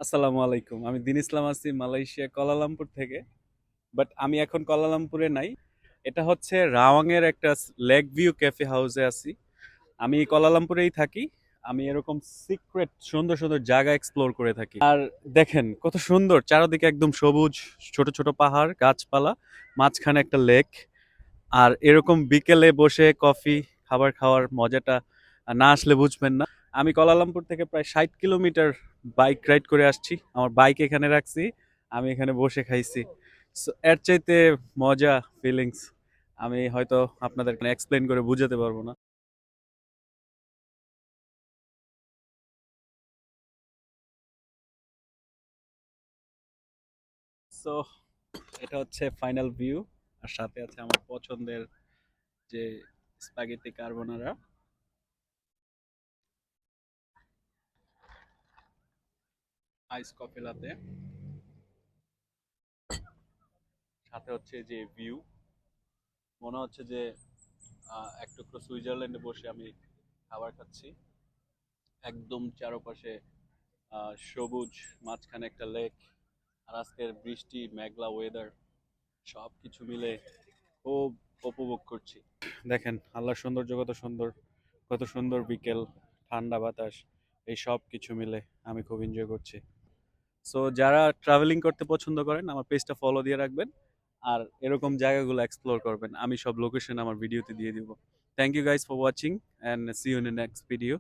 আসসালামু আলাইকুম। আমি দিন ইসলাম আছি মালয়েশিয়া কুয়ালালামপুর থেকে। বাট আমি এখন কুয়ালালামপুরে নাই। এটা হচ্ছে রাওয়াংয়ের একটা লেক ভিউ ক্যাফে হাউসে আছি। আমি কুয়ালালামপুরেই থাকি। আমি এরকম সিক্রেট সুন্দর সুন্দর জায়গা এক্সপ্লোর করে থাকি। আর দেখেন কত সুন্দর, চারদিকে একদম সবুজ, ছোট ছোট পাহাড়, গাছপালা, মাঝখানে একটা লেক। আর এরকম বিকেলে বসে কফি খাবার খাওয়ার মজাটা না আসলে বুঝবেন না। আমি কুয়ালালামপুর থেকে প্রায় 60 কিলোমিটার বাইক রাইড করে আসছি, আমার বাইক এখানে রাখছি, আমি এখানে বসে খাইছি। So, এর চাইতে মজা ফিলিংস আমি হয়তো আপনাদের এক্সপ্লেন করে বুঝাতে পারবো না। সো এটা হচ্ছে ফাইনাল ভিউ, আর সাথে আছে আমার পছন্দের যে স্প্যাগেটি কার্বোনারা, আইস কফি লাতে, সাথে হচ্ছে যে ভিউ, মনে হচ্ছে যে এক টুকরো সুইজারল্যান্ডে বসে আমি খাবার খাচ্ছি। একদম চারপাশে সবুজ, মাঝখানে একটা লেক, আর আজকের বৃষ্টি মেঘলা ওয়েদার, সব কিছু মিলে খুব উপভোগ করছি। দেখেন আল্লাহর সৌন্দর্য কত সুন্দর, কত সুন্দর বিকেল, ঠান্ডা বাতাস, এই সব কিছু মিলে আমি খুব এনজয় করছি। সো যারা ট্রাভেলিং করতে পছন্দ করেন আমার পেজটা ফলো দিয়ে রাখবেন, আর এরকম জায়গাগুলো এক্সপ্লোর করবেন। আমি সব লোকেশন আমার ভিডিওতে দিয়ে দিব। Thank you guys for watching, and see you in the next video.